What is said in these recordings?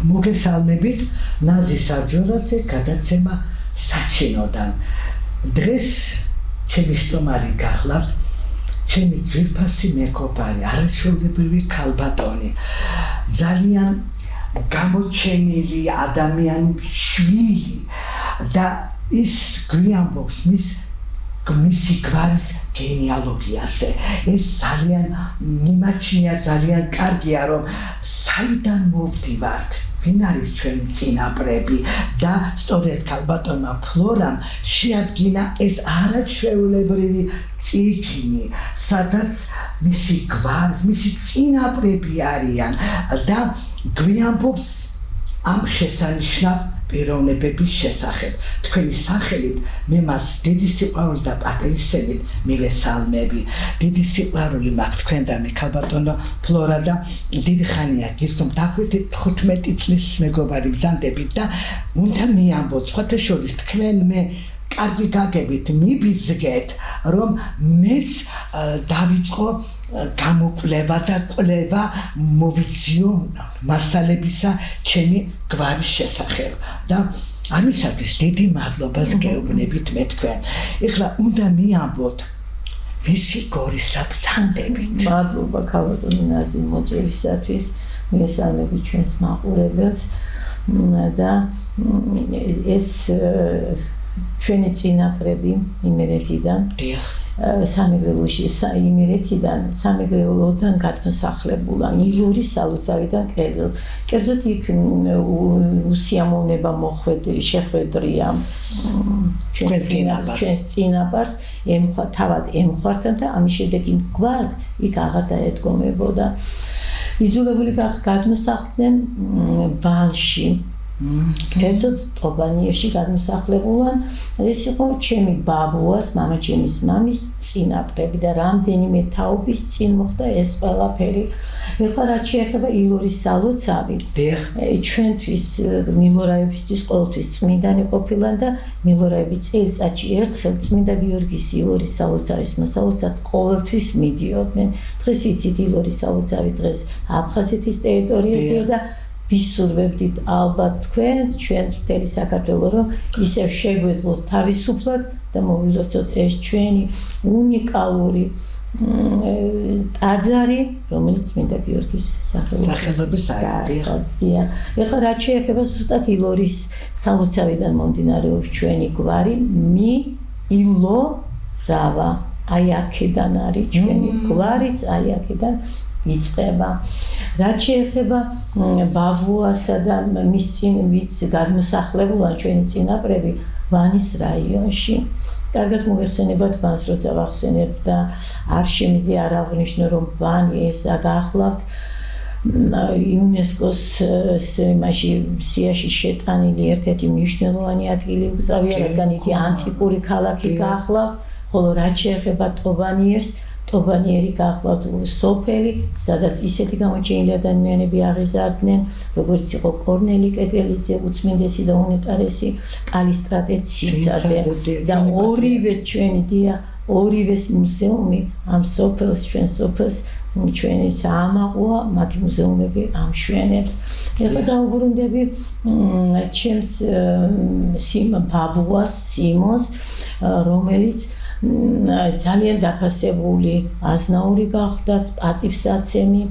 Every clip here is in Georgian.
მოგესალმებით ნაზი საჯურაძე გადაცემა საჩინოდან. დღეს ჩემი სტუმარი გახლავთ ჩემი ძვირფასი მეგობარი, არაჩვეულებრივი ქალბატონი, ძალიან გამოჩენილი ადამიანი, შვილი და ის გვიამბობს მისი გვარის გენეალოგიაზე. ეს ძალიან მიმაჩნია, ძალიან კარგია, რომ საიდან მოვდივართ, ვინ არის ჩვენი წინაპრები და სწორედ ქალბატონმა ფლორამ შეადგინა ეს არაჩვეულებრივი წიგნი, სადაც მისი გვარი, მისი წინაპრები არიან და გვიამბობს ამ შესანიშნავ პიროვნებების შესახებ. თქვენი სახელით მე მას დიდი სიყვარული და პატივისცემით მივესალმები. დიდი სიყვარული მაქვს თქვენთან, ქალბატონო ფლორა და დიდი ხანია გისურვებთ დახვით 15 წლის მეგობარი ბრძანდებით და უნდა მიამბოთ, სხვათა შორის თქვენ მე კარგი გაგებით მიბიძგეთ, რომ მეც დავიწყო გამოკვლევა და კვლევა მოვიძიო მასალებისა ჩემი გვარის შესახებ და ამისათვის დიდი მადლობას გეუბნებით მე თქვენ. ეხლა უნდა მიამბოთ ვისი გორისა ბრძანდებით. მადლობა ქალბატონი ნაზი მოწვევისათვის, მივესალმები ჩვენს მაყურებელს და ეს ჩვენი წინაპრები იმერეთიდან სამეგრელოში იმერეთიდან სამეგრელოდან გადმოსახლებულა ნილურის სალოცავიდან კერძოდ იქ უსიამოვნება შეხვედრია ჩვენს წინაპარს თავად ემხვართან და ამის შემდეგ იმ გვარს იქ აღარ დაედგომებოდა. იძულებული გადმოსახლდნენ ბანში, კერძოდ ტობანიაში გადმოსახლებულან. ეს იყო ჩემი ბაბუას, მამაჩემის მამის წინაპრები და რამდენიმე თაობის წინ მოხდა ეს ყველაფერი. ეხლა რაც შეეხება ილორის სალოცავი, ჩვენთვის მილორაებისთვის ყოველთვის წმინდანი ყოფილან და მილორაები წელიწადში ერთხელ წმინდა გიორგის ილორის სალოცავის მოსალოცად ყოველთვის მიდიოდნენ. დღეს იცით ილორის სალოცავი დღეს აფხაზეთის ტერიტორიაზეა და ვისურვებდით ალბათ თქვენ, ჩვენ მთელი საქართველო, რომ ისევ შეგვეძლოს თავისუფლად და მოვილოცოთ ეს ჩვენი უნიკალური ტაძარი, რომელიც წმინდა გიორგის სახელობის არის. ეხლა რაც შეეხება ზუსტად ილორის სალოცავიდან მომდინარეობს ჩვენი გვარი, ილო რავა, აი აქედან არის ჩვენი გვარიც, აი აქედან იწყება. რაც შეეხება ბაბუასა და მის წინ ვიც გადმოსახლებულან ჩვენი წინაპრები ვანის რაიონში. კარგად მოგეხსენებათ მას, როცა ვახსენებ და არ შემიძლია არ აღვნიშნო, რომ ვანი ეს გახლავთ იუნესკოს სიაში შეტანილი ერთ-ერთი მნიშვნელოვანი ადგილი უწევია, რადგან იგი ანტიკური ქალაქი გახლავთ, ხოლო რაც შეეხება ტობანიერს, ტობანიერი გახლავთ სოფელი, სადაც ისეთი გამოჩენილი ადამიანები აღიზარდნენ, როგორც იყო კორნელი კეტელიძე, უწმინდესი და უნეტარესი კალისტრატე ციცაძე და ორივეს მუზეუმი ამ სოფელს, ჩვენ სოფელს ჩვენი საამაყოა, მათი მუზეუმები ამშვენებს. ეხლა დავუბრუნდები ჩემს ბაბუას სიმონს, რომელიც ძალიან დაფასებული აზნაური გახდა, პატივსაცემი.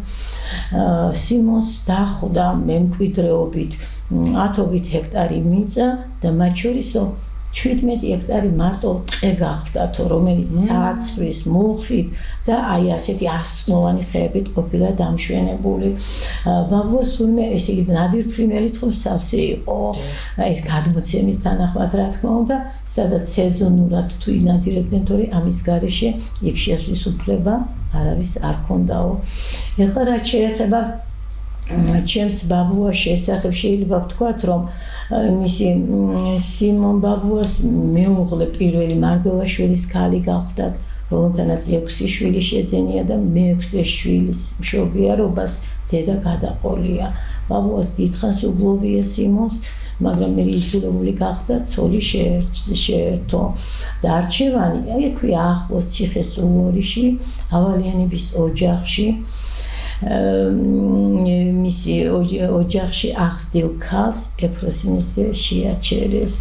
სიმონს დახვდა მემკვიდრეობით 10 ჰექტარი მიწა და მათ შორისო 17 ჰექტარი მარტო ტყე გახდათ, რომელიც ცაცვის, მუხით და აი ასეთი ასწლოვანი ხეებით ყოფილა დამშვენებული. ბაბუას თურმე ესე იგი ნადირფრინველით ხომ სავსე იყო, ეს გადმოცემის თანახმად რა თქმა უნდა, სადაც სეზონურად თუ ინადირებდნენ, თორე ამის გარეშე იქ შესვლის უფლება არავის არ ქონდაო. ეხლა რაც შეეხება ჩემს ბაბუას შესახებ შეიძლება ვთქვათ, რომ მისი სიმონ ბაბუას მეუღლე პირველი მარგველაშვილის ქალი გახდათ, რომელთანაც 6 შვილი შეძენია და მე-6 შვილის მშობიარობას დედა გადაყოლია. ბაბუას დიდხანს უგლოვია სიმონს, მაგრამ მე იძულებული გახდა ცოლი შეერთო და არჩევანი, აქვე ახლოს ციხესულორიში, ავალიანების ოჯახში. მისი ოჯახში აღზრდილ ქალს ეფროსინეს შეაჩერეს.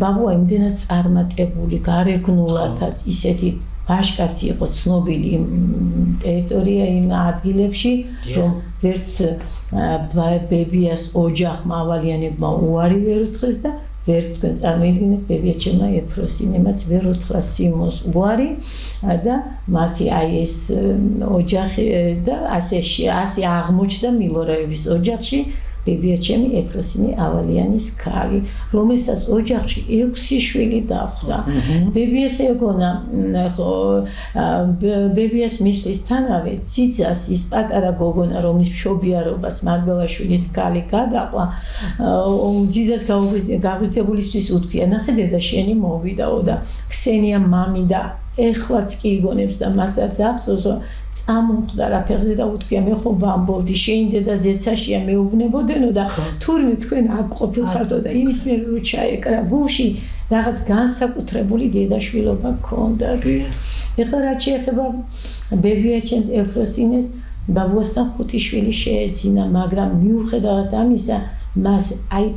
ბაბუა იმდენად წარმატებული, გარეგნულადაც ისეთი ვაჟკაცი იყო ცნობილი ტერიტორია იმ ადგილებში, რომ ვერც ბებიას ოჯახმა ავალიანებმა უარი ვერ უთხრეს და ვერ თქვენ წარმოიდგინეთ ბებიაჩემმა ეფროსინემაც ვერ უთხრა სიმოს უარი და მათი აი ეს ოჯახი და ასე აღმოჩნდა მილორაევის ოჯახში ბებიაჩემი ეფროსინე ავალიანის ქალი, რომელსაც ოჯახში 6 შვილი დახვდა. ბებიას ეგონა ბებიას მისვლისთანავე ციცას ის პატარა გოგონა, რომლის მშობიარობას მარგველაშვილის ქალი გადაყვა, ციცას გაღვიძებულისთვის უთქვია, ნახე დედა შენი მოვიდაო და ქსენია მამიდა ეხლაც კი იგონებს და მასაც ახსოვს რომ წამოხდა რა ფეხზე და უთქვია მე ხო ვამბობდი შენ დედა ზეცაშია მეუბნებოდენო და თურმე თქვენ აქ ყოფილხარდო და იმის მიერ რო ჩაეკრა გულში რაღაც განსაკუთრებული დედაშვილობა გქონდათ. ეხლა რაც შეეხება ბებიაჩემს ეფროსინეს ბაბუასთან 5 შვილი შეეძინა, მაგრამ მიუხედავად ამისა მას აი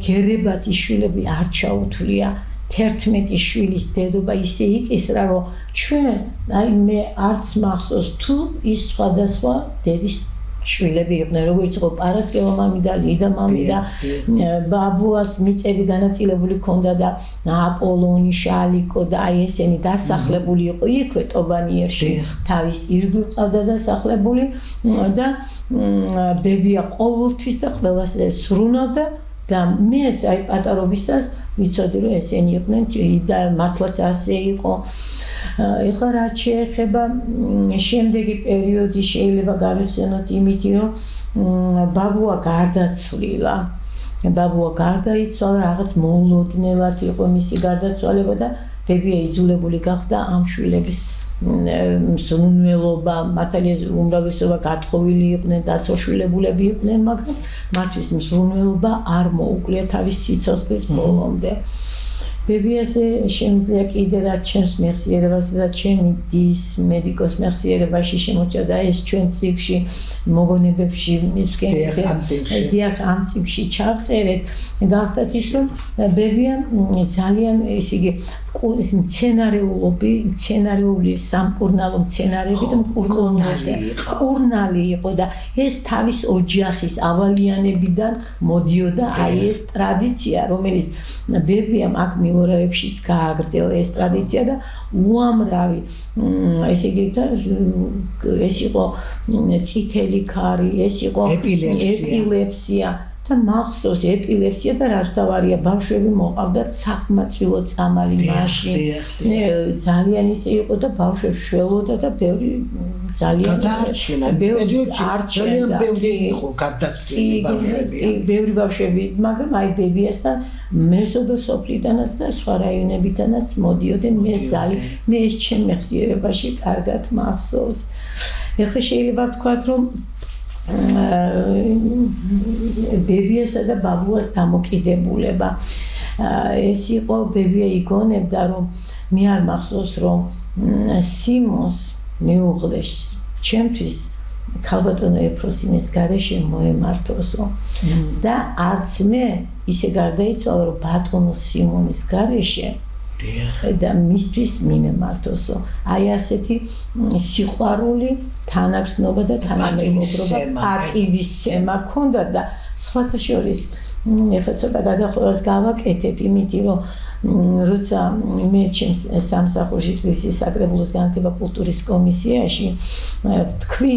გერებათი შვილები არ ჩაუთვლია. 11 შვილის დედობა ისე იკისრა, რომ ჩვენ აი მე არც მახსოვს თუ ის სხვადასხვა დედის შვილები იყვნენ, როგორც იყო პარასკევა მამი და ლიდა მამი და ბაბუას მიწები განაწილებული ჰქონდა და აპოლონი, შალიკო და აი ესენი დასახლებული იყო იქვე ტობანიერში, თავის ირგვლივ ყავდა დასახლებული და ბებია ყოველთვის და ყველას სრუნავდა და მეც აი პატარობისას ვიცოდი რომ ესენი იყვნენ და მართლაც ასე იყო. ეხლა რაც შეეხება შემდეგი პერიოდი შეიძლება გავიხსენოთ იმით რომ ბაბუა გარდაცვლილა. ბაბუა გარდაიცვალა, რაღაც მოულოდნელად იყო მისი გარდაცვალება და ბებია იძულებული გახდა ამ შვილების მსრუნველობა, მართალია უმრავლესობა გათხოვილი იყვნენ, დაცოშვილებულები იყვნენ, მაგრამ მათთვის მსრუნველობა არ მოუკლია თავის სიცოცხლის ბოლომდე. ბებიაზე შემიძლია კიდე რაც ჩემს მეხსიერებასა და ჩემი დის მედიკოს მეხსიერებაში შემოჭრა და ეს ჩვენ წიგნში მოგონებებში დიახ ამ წიგნში ჩავწერეთ. გახდათ ის რომ ბებია ძალიან ესე იგი მცენარეული სამკურნალო მცენარეებით მკურნალი იყო და ეს თავის ოჯახის ავალიანებიდან მოდიოდა აი ეს ტრადიცია, რომელიც ბებიამ აქ მილორაებშიც გააგრძელა ეს ტრადიცია და უამრავი ესე იგი ეს იყო წითელი ქარი, ეს იყო ეპილეფსია და მახსოვს ეპილეფსია და რა თავარია ბავშვები მოყავდათ საყმაწვილო წამალი მაშინ ძალიან ისე იყო და ბავშვებს შველოდა და ბევრი ძალიან ბევრი იყო გარდაცვლილი ბავშვები. ბევრი ბავშვები, მაგრამ აი ბებიასთან მეზობელ სოფლიდანაც და სხვა რაიონებიდანაც მოდიოდნენ მე ეს ჩემ მეხსიერებაში კარგად მახსოვს. ეხლა შეიძლება ვთქვათ რომ ბებიასა და ბაბუას დამოკიდებულება. ეს იყო ბებია იგონებდა რომ მე არ მახსოვს რომ სიმოს მეუღლეს ჩემთვის ქალბატონო ეფროსინეს გარეშე მოემართოსო და არც მე ისე გარდაიცვალა რომ ბატონო სიმონის გარეშე და მისთვის მიმემართოსო. აი ასეთი სიყვარული, თანაგრძნობა და თანამეგობრობა, პატივისცემა ჰქონდა და სხვათა შორის ეხლა ცოტა გადახვევას გავაკეთებ იმითი რომ როცა მე ჩემს სამსახურში თბილისის საკრებულოს განათლება კულტურის კომისიაში თქვი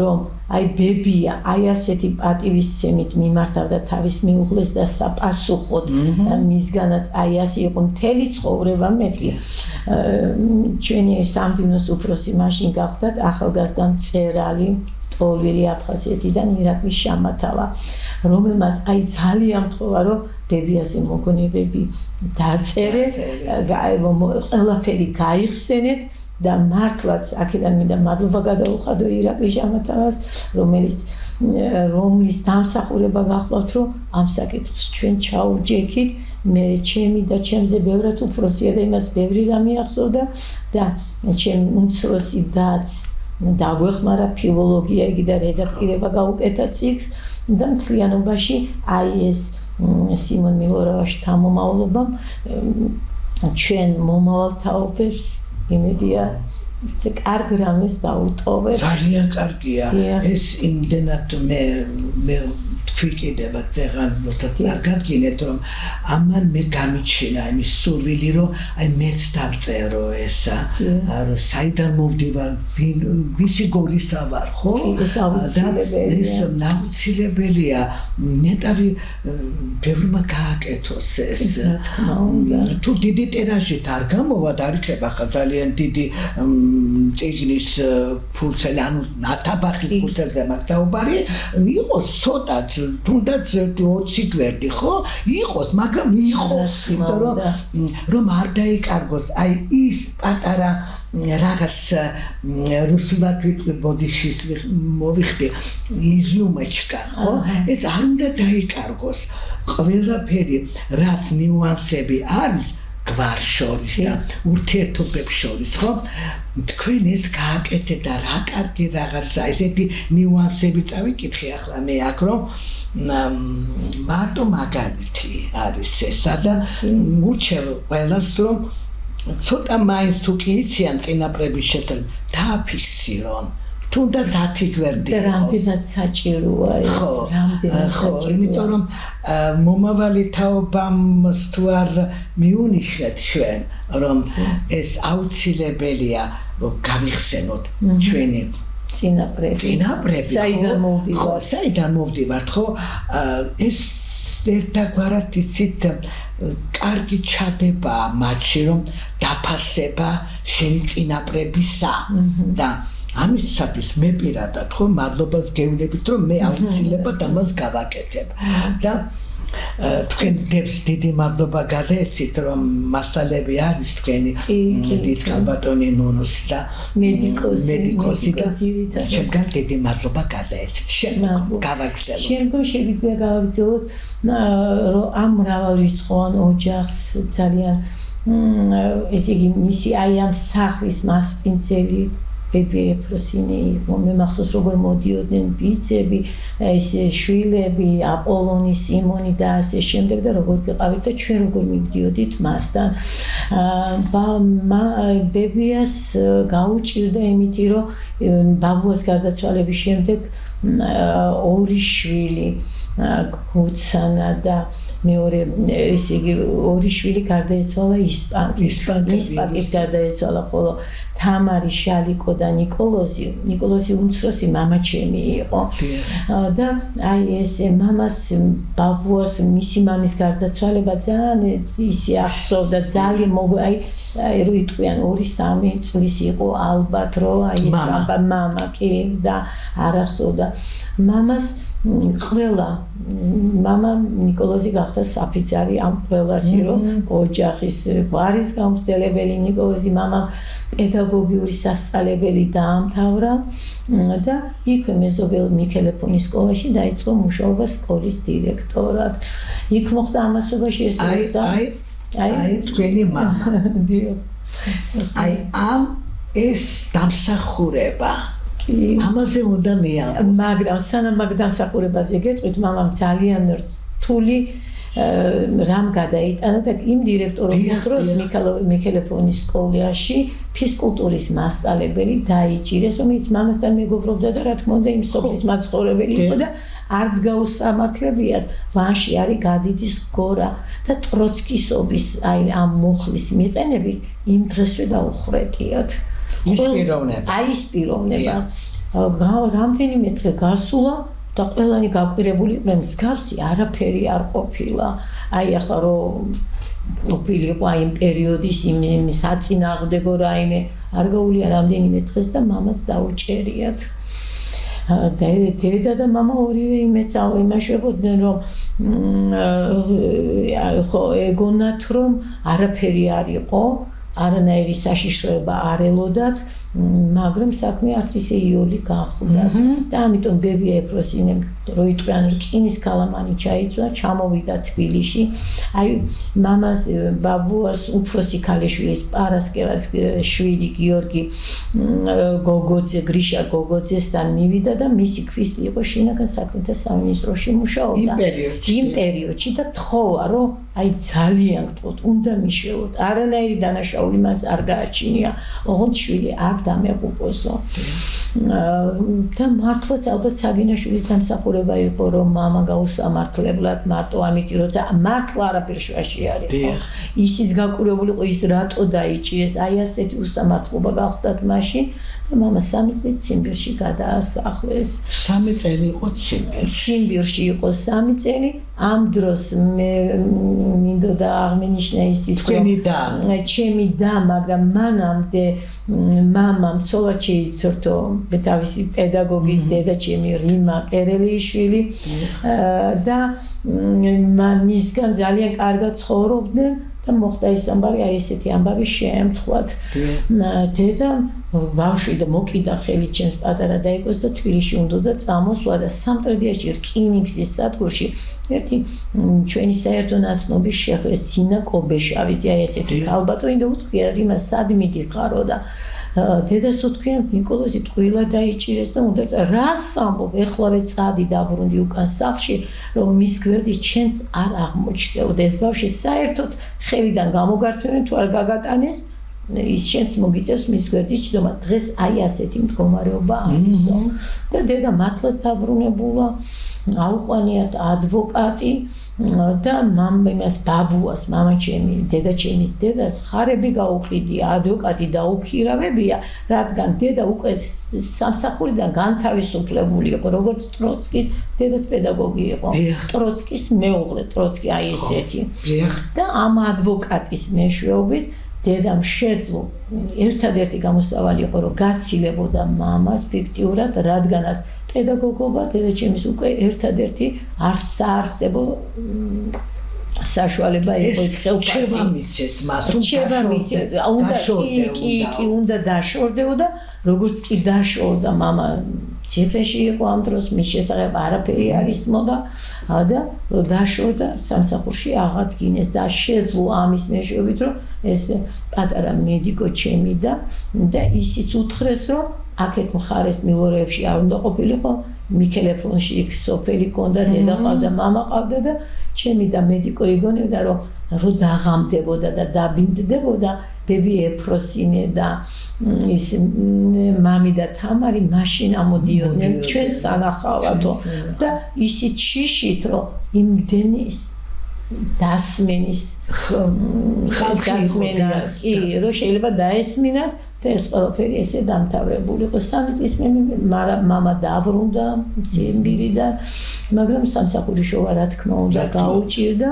რომ აი ბებია აი ასეთი პატივისცემით მიმართავდა თავის მეუღლეს და საპასუხოდ მისგანაც აი ასე იყო მთელი ცხოვრება მეთქი ჩვენი სამდივნოს უფროსი მაშინ გახდათ ახალგაზრდა მწერალი ტოლვილი აფხაზეთიდან ირაკლის შამათავა რომელმაც აი ძალიან მთხოვა რომ ბებიაზე მოგონებები დაწერე ყველაფერი გაიხსენეთ და მართლაც აქედან მინდა მადლობა გადაუხადო ირაკლის შამათავას რომლის დამსახურება გახლავთ რომ ამ საკითხს ჩვენ ჩაურჯექით მე ჩემი და ჩემზე ბევრად უფროსია და იმას ბევრი რამე ახსოვდა და ჩემ უმცროსი დაც დაგვეხმარა ფილოლოგია იგი და რედაქტირება გაუკეთა ციკლს და მთლიანობაში აი ეს სიმონ მილოროვაშ თანამომავლობამ ჩვენ მომავალ თაობებს იმედია კარგ რამეს დაუტოვებ. ძალიან კარგია. ეს იმდენად მე თქვიკიდება წერან როდესაც რომ ამან მე გამიჩინა იმის სურვილი რომ აი მეც დავწერო ესა რომ საიდან მოვდივარ ვისი გორისა ვარ ხო ეს აუცილებელია ნეტავი ბევრმა გააკეთოს ეს თუ დიდი ტირაჟით არ გამოვა და არ იქნება ხა ძალიან დიდი ტექნის ფურცელი ანუ ნათაბახის ფურცელზე მაგ დაუბარი იყოს ცოტა თუნდაც 20 გვერდი ხო იყოს მაგრამ იყოს იმიტომ რომ არ დაიკარგოს აი ის პატარა რაღაც რუსულად ვიტყვი ბოდიშის მოვიხდი იზიუმეჩკა ხო ეს არ უნდა დაიკარგოს ყველაფერი რაც ნიუანსები არის გვარ შორის და ურთიერთობებს შორის ხო თქვენ ეს გააკეთეთ და რა კარგი რაღაცა ესეთი ნიუანსები წავიკითხე ახლა მე აქ რომ მარტო მაგალითი არის ესა და მურჩევ ყველას რომ ცოტა მაინც თუ კი იციან წინაპრების შესახებ დააფიქსირონ თუნდაც 10 გვერდი და რამდენად საჭიროა ეს რამდენად საჭიროა იმიტომ რომ მომავალი თაობამ თუ არ მიუნიშნეთ ჩვენ რომ ეს აუცილებელია რომ გავიხსენოთ ჩვენი წინაპრები საიდან მოვდივართ ხო ეს ერთგვარად იცით კარგი ჩადება მათში რომ დაფასება შენი წინაპრებისა და ამისათვის მე პირადად ხო მადლობას გეუბნებით რომ მე აუცილებლად ამას გავაკეთებ და თქვენ დებს დიდი მადლობა გადაეცით რომ მასალები არის თქვენი დის კალბატონი ნუნუს და მედიკოსი და შემდგომ დიდი მადლობა გადაეცით შემდგომ გავაგრძელოთ შემდგომ შეგვიძლია გავაგრძელოთ რომ ამ მრავალრიცხოვან ოჯახს ძალიან ესე იგი მისი აი ამ სახლის მასპინძელი ბებია ეფროსინი იყო მე მახსოვს როგორ მოდიოდნენ ბიძები ეს შვილები აპოლონი სიმონი და ასე შემდეგ და როგორ ვიყავით და ჩვენ როგორ მივდიოდით მასთან ბებიას გაუჭირდა იმითი რომ ბაბუას გარდაცვალების შემდეგ ორი შვილი გუცანა და მეორე ესე იგი ორი შვილი გარდაეცვალა ისპანკის გარდაეცვალა ხოლო თამარი შალიკო და ნიკოლოზი უმცროსი მამაჩემი იყო და აი ეს მამას ბაბუას მისი მამის გარდაცვალება ძალიან ისე ახსოვდა ძალიან აი რო იტყვიან 2-3 წლის იყო ალბათ რო აი მამა კი და არ ახსოვდა მამას ყველა მამა ნიკოლოზი გახდა საფიცარი ამ ყველასი რომ ოჯახის გვარის გამგრძელებელი ნიკოლოზი მამა პედაგოგიური სასწავლებელი დაამთავრა და იქ მეზობელ მიქელეფონის სკოლაში დაიწყო მუშაობა სკოლის დირექტორად იქ მოხდა ამასობაში ეს აი თქვენი მამა აი ამ ეს დამსახურება ამაზე უნდა მეამბო მაგრამ სანამ მაგ დამსახურებაზე გეტყვით მამამ ძალიან რთული რამ გადაიტანა და იმ დირექტორობის დროს მიქელეფონის სკოლაში ფიზკულტურის მასწავლებელი დაიჭირეს რომელიც მამასთან მეგობრობდა და რა თქმა უნდა იმ სოფლის მაცხოვრებელი იყო და არც გაუსამართლებიათ ვანში არის გადიდის გორა და ტროცკისობის აი ამ მუხლის მიყენებით იმ დღესვე დაუხრეტიათ ის პიროვნება რამდენიმე დღე გასულა და ყველანი გაკვირებული იყვნენ მსგავსი არაფერი არ ყოფილა აი ახლა რომ ყოფილიყო აი იმ პერიოდის იმ საწინააღმდეგო რაიმე არ გაუვლია რამდენიმე დღეს და მამას დაუჭერიათ დედა და მამა ორივე იმაშვებოდნენ რომ ხო ეგონათ რომ არაფერი არ იყო არანაირი საშიშროება არ ელოდათ მაგრამ საქმე არც ისე იოლი გახდა და ამიტომ ბებია ეფროსინემ რო იტყვიან რკინის კალამანი ჩაიწვა ჩამოვიდა თბილისში აი მამას ბაბუას უფროსი ქალიშვილის პარასკევას შვილი გიორგი გოგოძე გრიშა გოგოძესთან მივიდა და მისი ქვისტი იყო შინაგან საქმეთა სამინისტროში მუშაობდა იმ პერიოდში და თხოვა რომ აი ძალიან გთხოვთ უნდა მიშევოთ არანაირი დანაშაული მას არ გააჩინია ოღონდ შვილი არ დამეყუპოსო და მართლაც ალბათ საგინაშვილის დამსახურება იყო რომ მამა გაუსამართლებლად მარტო ამიტი როცა მართლა არაფერ შვაში არის ისიც გაკურებული იყო ის რატო დაიჭიეს აი ასეთი უსამართლობა გახდათ მაშინ და მამა 3 წელი ციმბირში გადაასახლეს 3 წელი იყო ციმბირში იყო 3 წელი ამ დროს მე მინდოდა აღმენიშნა ისიც ჩემი და მაგრამ მანამდე მამამ ცოლად შეიცურთო თავისი პედაგოგი დედა ჩემი რიმა ყერელიშვილი და მისგან ძალიან კარგად ცხოვრობდნენ და მოხდა ის ამბავი აი ესეთი ამბავი შეემთხვათ დედა ბავშვი და მოკიდა ხელი ჩემს პატარა დაიკოს და თბილისში უნდა წამოსვლა და სამტრედიაში რკინიგზის სადგურში ერთი ჩვენი საერთო ნაცნობის შეხე სინა კობეშავით აი ესეთი ალბათო ინდა უთქვია რიმა სად მიდიხარო და დედას უთქვია ნიკოლოზი ტყუილა დაიჭირეს და უნდა რას ამბობ ეხლავე წადი დაბრუნდი უკან სახლში რომ მის გვერდით ჩვენც არ აღმოჩნდებოდა ეს ბავშვი საერთოდ ხელიდან გამოგართმევენ თუ არ გაგატანეს ის შენც მოგიწევს მის გვერდით ჩდომა დღეს აი ასეთი მდგომარეობა არისო და დედა მართლაც დაბრუნებულა აუყვანიათ ადვოკატი და მამას ბაბუას მამა ჩემი დედა ჩემის დედას ხარები გაუყიდია ადვოკატი დაუქირავებია რადგან დედა უკვე სამსახურიდან განთავისუფლებული იყო როგორც ტროცკის დედას პედაგოგი იყო ტროცკის მეუღლე ტროცკი აი ესეთი და ამ ადვოკატის მეშვეობით დედამ შეძლო ერთადერთი გამოსავალი იყო რომ გაცილებოდა მამას ფიქტიურად რადგანაც პედაგოგობა დედაჩემის უკვე ერთადერთი არსაარსებო საშუალება იყო ხელფასი მიცეს მას უნდა დაშორდებოდა როგორც კი დაშორდა მამა ციხეში იყო ამ დროს მის შესახებ არაფერი არ ისმოდა და დაშორდა სამსახურში აღადგინეს და შეძლო ამის მეშვეობით რომ ეს პატარა მედიკო ჩემი და ისიც უთხრეს რომ აქეთ მხარეს მილორეებში არ უნდა ყოფილიყო მიქელეფონში იქ სოფელი კონდა დედა ყავდა მამა ყავდა და ჩემი და მედიკო იგონებდა რომ დაღამდებოდა და დაბინდდებოდა ბები ეფროსინე და ის მამი და თამარი მაშინ ამოდიოდნენ ჩვენ სანახავათო და ისიც შიშით რომ იმდენის დასმენის დასმენა კი რომ შეიძლება დაესმინათ და ეს ყველაფერი ესე დამთავრებული იყო 3 წლის მამა დაბრუნდა ციმბირიდან მაგრამ სამსახური შოვა რა თქმა უნდა გაუჭირდა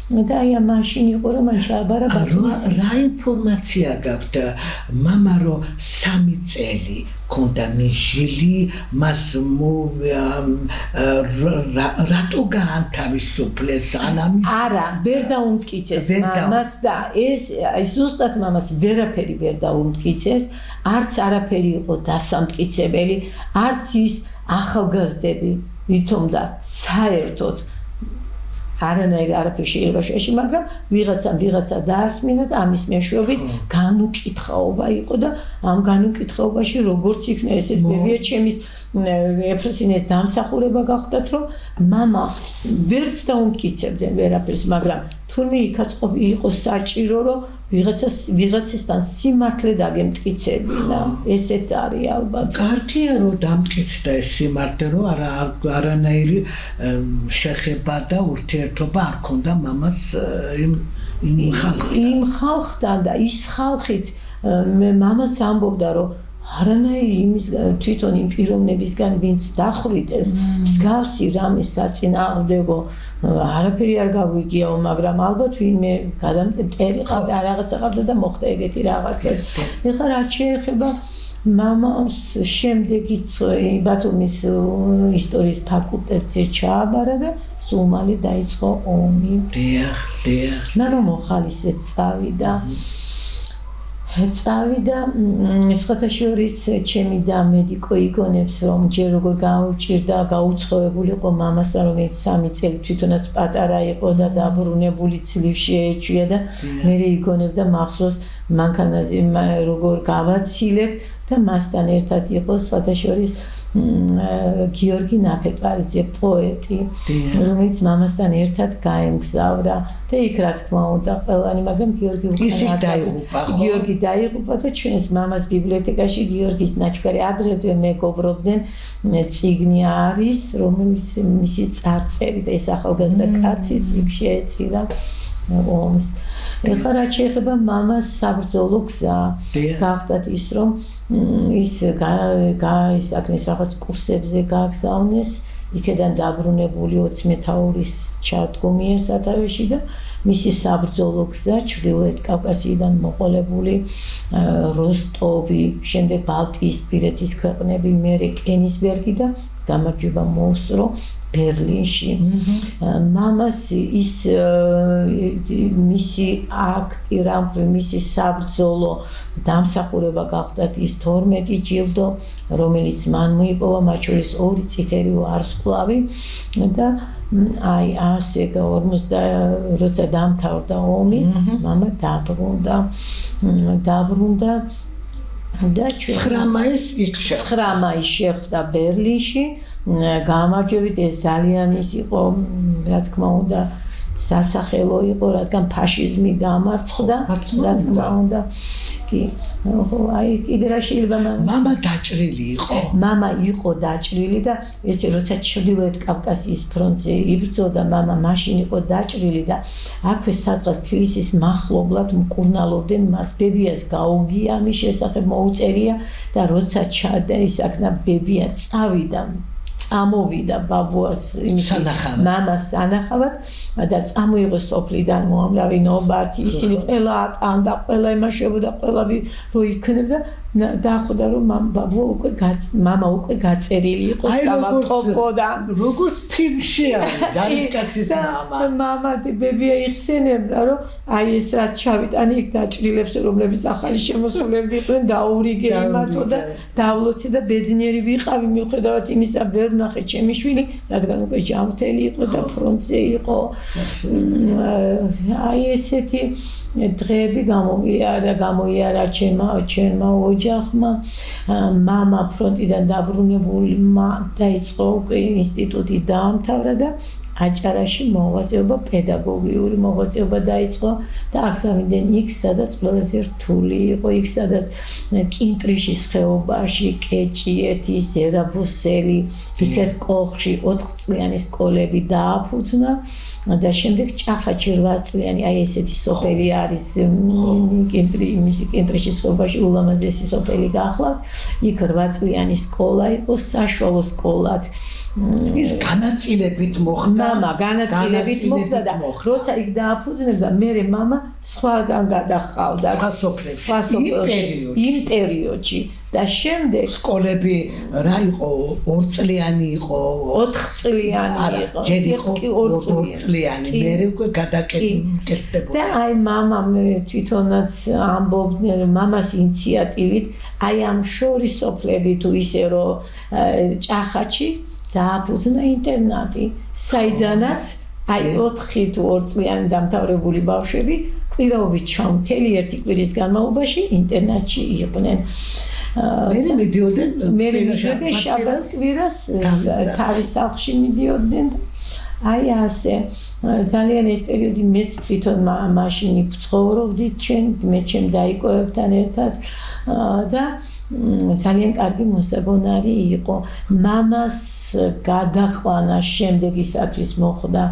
და აი მაშინ იყო რომ მან ჩააბარა ბათუმის რა ინფორმაცია გაქვთ მამა რომ 3 წელი კონდა მიჟილი მას რატო გაანთავისუფლეს ანამის არა ვერ დაუმტკიცეს მამას და ეს ზუსტად მამას ვერაფერი ვერ დაუმტკიცეს არც არაფერი იყო დასამტკიცებელი არც ის ახალგაზრდები ვითომ და საერთოდ არანაირი არაფერი შეიძლება შეში მაგრამ ვიღაცა დაასმინა და ამის მეშვეობით განუკითხაობა იყო და ამ განუკითხაობაში როგორც იქნა ესეთ ბებია ჩემის ეფროსინეს დამსახურება გახდათ რომ მამა ვერც დაუმტკიცებდნენ ვერაფერს მაგრამ თურმე იქაც იყო საჭირო რომ ვიღაცისთან სიმართლე დაგემტკიცებინა ესეც არის ალბათ კარგია რომ დამტკიცდა ეს სიმართლე რომ არანაირი შეხება და ურთიერთობა არ ქონდა მამას იმ ხალხთან და ის ხალხიც მამაც ამბობდა რომ არანაირი იმის თვითონ იმ პიროვნებისგან ვინც დახვრიტეს მსგავსი რამე საწინააღმდეგო არაფერი არ გავიგიაო მაგრამ ალბათ ვინმე გადამტერი ყავდა რაღაცა ყავდა და მოხდა ეგეთი რაღაცა ეხლა რაც შეეხება მამას შემდეგიც ბათუმის ისტორიის ფაკულტეტზე ჩააბარა და სულ მალე დაიწყო ომი დიახ მამამ მოხალისეც წავიდა წავიდა სხვათაშორის ჩემი და მედიკო იგონებს რომ ჯერ როგორ გაუჭირდა გაუცხოებულიყო მამასთან რომელიც 3 წელი თვითონაც პატარა იყო და დაბრუნებული ცლივში ეჭვია და მე იგონებდა მახსოვს მანქანაზე როგორ გავაცილებთ და მასთან ერთად იყო სხვათაშორის გიორგი ნაფეტვარიძე პოეტი რომელიც მამასთან ერთად გაემგზავრა და იქ რა თქმა უნდა ყველანი მაგრამ გიორგი დაიღუპა და ჩვენს მამას ბიბლიოთეკაში გიორგის ნაჩქარი აგრეთვე მეგობრობდნენ წიგნი არის რომელიც მისი წარწერი და ეს ახალგაზრდა კაცი იქ შეეწირა ომს ეხლა რაც შეეხება მამას საბრძოლო გზა გახდათ ის რომ ის გაისაკნეს რაღაც კურსებზე გააგზავნეს იქედან დაბრუნებული 20 მეთაურის ჩადგომია სათავეში და მისი საბრძოლო გზა ჩრდილოეთ კავკასიიდან მოყოლებული როსტოვი შემდეგ ბალტიისპირეთის ქვეყნები მერე კენისბერგი და გამარჯვება მოუსწრო ბერლინში მამას ის მისი აქტი რამხრივ მისი საბრძოლო დამსახურება გახდათ ის 12 ჯილდო რომელიც მან მოიპოვა მათ შორის 2 წითელი ვარსკვლავი და აი ასე როცა დამთავრდა ომი მამა დაბრუნდა და 9 მაისს შეხვდა ბერლინში გამარჯვებით ეს ძალიან ის იყო რა თქმა უნდა სასახელო იყო რადგან ფაშიზმი დამარცხდა რა თქმა უნდა კი აი კიდე რა შეიძლება მამა დაჭრილი იყო მამა იყო დაჭრილი და ესე როცა ჩრდილოეთ კავკასიის ფრონტზე იბრძოდა მამა მაშინ იყო დაჭრილი და აქვე სადღაც თბილისის მახლობლად მკურნალობდნენ მას ბებიას გაუგია მის შესახებ მოუწერია და როცა ჩადა ისაკნა ბებია წამოვიდა ბაბუას მამას სანახავად და წამოიღო სოფლიდან მოამრავი ნობათი ისინი ყველა ატანდა ყველა ემაშებოდა ყველა რო იქნებდა დაახოდა რომ მამა უკვე გაწერილი იყო სამართლოდან როგორც ფილმში არის ჯარისკაცის მამა ბებია იხსენებდა რომ აი ეს რაც ჩავიტანი იქ დაჭრილებს რომლებიც ახალი შემოსულები იყვნენ დაურიგე იმათო და დავლოცი და ბედნიერი ვიყავი მიუხედავად იმისა ვერ ნახე ჩემი შვილი რადგან უკვე ჯანმრთელი იყო და ფრონტზე იყო აი ესეთი დღეები გამოიარა ჩემმა ოჯახმა მამა ფრონტიდან დაბრუნებულმა დაიწყო უკვე ინსტიტუტი დაამთავრა და აჭარაში მოღვაწეობა პედაგოგიური მოღვაწეობა დაიწყო და აგზავნდნენ იქ სადაც ყველაზე რთული იყო იქ სადაც კინტრიშის ხეობაში კეჭიეთის ერაბუსელი იქეთ კოხში 4 წლიანი სკოლები დააფუძნა და შემდეგ ჭახაჩი 8 წლიანი აი ესეთი სოფელი არის მისი კინტრიშის ხეობაში ულამაზესი სოფელი გახლავთ იქ 8 წლიანი სკოლა იყო საშუალო სკოლად ის განაწილებით მოხდა მამა განაწილებით მოხდა და როცა იქ დააფუძნებდა მერე მამა სხვაგან გადახავდა სხვა სოფლებში იმ პერიოდში და შემდეგ სკოლები რა იყო 2 წლიანი იყო 4 წლიანი იყო ჯერ იყო 2 წლიანი მერე უკვე გადაკეთდა და აი მამა თვითონაც ამბობდნენ მამას ინიციატივით აი ამ შორის სოფლები თუ ისე რომ ჭახაჩი დააფუძნა ინტერნატი საიდანაც აი 4 თუ 2 წლიანი დამთავრებული ბავშვები კვირაობით ჩამთელი ერთი კვირის განმავლობაში ინტერნატში იყვნენ მე მიდიოდნენ შაბათ-კვირას თავის სახლში მიდიოდნენ აი ასე ძალიან ეს პერიოდი მეც თვითონ მაშინ იქ ცხოვრობდით მე ჩემ დაიკოებთან ერთად და ძალიან კარგი მოსაგონარი იყო მამას გადაყვანა შემდეგისათვის მოხდა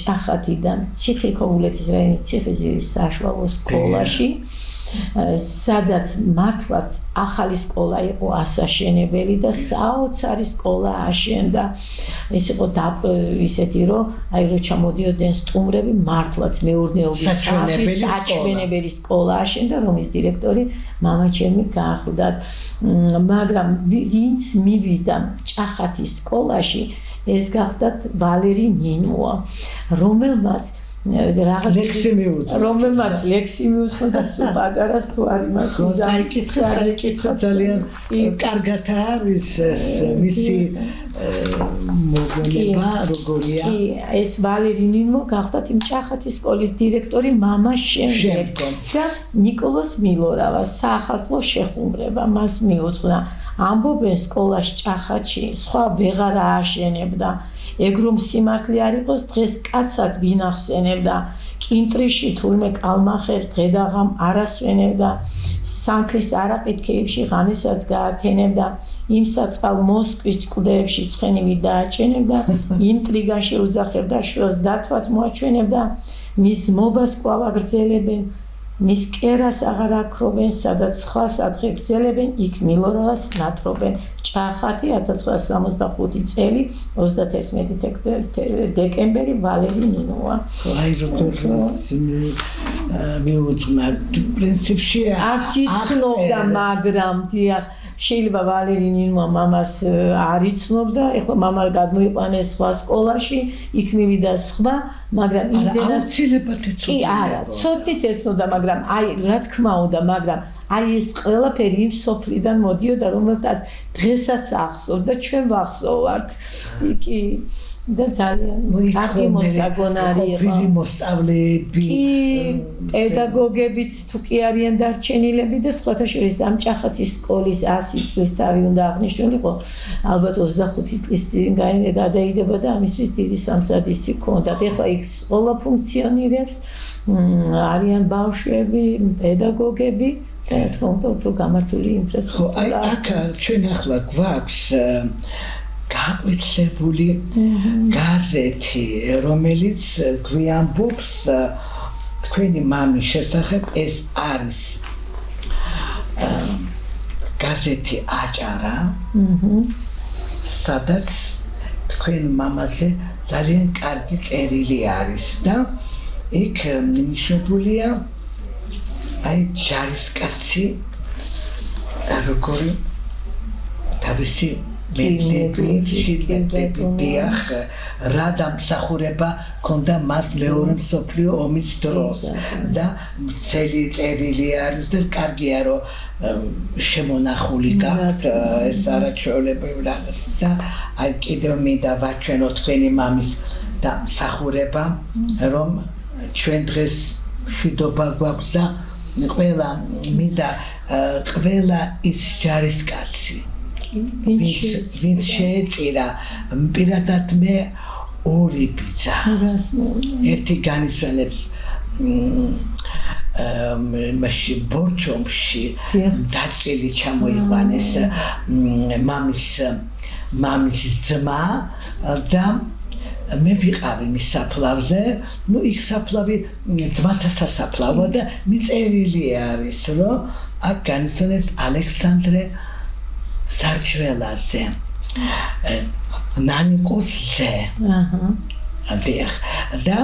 ჭახათიდან ციხე-ქობულეთის რაიონის ციხე-ზირის საშუალო სკოლაში სადაც მართლაც ახალი სკოლა იყო ასაშენებელი და საოცარი სკოლა აშენდა ეს იყო ისეთი რომ აი რო ჩამოდიოდნენ სტუმრები მართლაც მეურნეობის საჩვენებელი სკოლა აშენდა რომლის დირექტორი მამა ჩემი გახლდათ მაგრამ ვინც მივიდა ჭახათის სკოლაში ეს გახლდათ ვალერი ნინოა რომელმაც რაღაც ლექსი მიუძღვა რომელმაც ლექსი მიუძღვა და სულ პატარას თუ არ იმას დაიკითხა ძალიან კარგად არის ეს მისი მოგონება როგორია კი ეს ვალერი ნინმო გახდათ იმ ჭახათის სკოლის დირექტორი მამას შემდეგ და ნიკოლოზ მილორავას საახალწლო შეხუმრება მას მიუძღვნა ამბობენ სკოლას ჭახათში სხვა ვეღარ ააშენებდა ეგ რომ სიმართლე არ იყოს დღეს კაცად ვინახსენებდა კინტრიში თურმე კალმახერ დღედაღამ არასვენებდა სანქლის არაყითქეებში ღანესაც გაათენებდა იმ საწყალ მოსკვის კლდეებში ცხენივით დააჭენებდა ინტრიგაში უძახებდა შროს დათვად მოაჩვენებდა მის მობას კვლავ აგრძელებენ მის კერას აღარ აქრობენ სადაც სხვა სადღე გრძელებენ იქ მილორავას ნატრობენ ჭახათი 1965 წელი 31 დეკემბერი ვალერი ნინოა აი როგორ მიუძღვნა პრინციპში არც იცნობდა მაგრამ დიახ შეიძლება ვალერი ნინოა მამას არ იცნობდა ეხლა მამა გადმოიყვანეს სხვა სკოლაში იქ მივიდა სხვა მაგრამ იმდენად კი არა ცოტით ეცნობდა მაგრამ აი რა თქმა უნდა მაგრამ აი ეს ყველაფერი იმ სოფლიდან მოდიოდა რომელთაც დღესაც ახსოვს და ჩვენ ვახსოვართ კი და ძალიან კარგი მოსაგონარი იყო ყოფილი მოსწავლეები კი პედაგოგებიც თუ კი არიან დარჩენილები და სხვათა შორის ამ ჭახათის სკოლის 100 წლის თავი უნდა აღნიშნულიყო ალბათ 25 წლის წინ გადაიდება და ამისთვის დიდი სამსადისი ჰქონდათ ეხლა იქ სკოლა ფუნქციონირებს არიან ბავშვები პედაგოგები და რა თქმა უნდა უფრო გამართული ინფრასტრუქტურა ხო აი აქ ჩვენ ახლა გვაქვს გაყვიცებული გაზეთი რომელიც გვიამბობს თქვენი მამის შესახებ ეს არის გაზეთი აჭარა სადაც თქვენ მამაზე ძალიან კარგი წერილი არის და იქ ნიშნებულია აი ჯარისკაცი როგორი თავისი მეტები დიახ რა დამსახურება ქონდა მას მეორე მსოფლიო ომის დროს და მთელი წერილი არის და კარგია რომ შემონახული გაქვთ ეს არაჩვეულებრივ რაღაც და აი კიდევ მინდა ვაჩვენო თქვენი მამის დამსახურება რომ ჩვენ დღეს მშვიდობა გვაქვს და ყველა ის ჯარისკაცი ვინც შეეწირა პირადად მე ორი ბიძა ერთი განისვენებს მაშინ ბორჩომში დაჭილი ჩამოიყვანეს მამის ძმა და მე ვიყავი მის საფლავზე ნუ ის საფლავი ძმათა სასაფლავო და მიწერილი არის რომ აქ განისვენებს ალექსანდრე სარჩველაძე ნანიკოს ძე დიახ და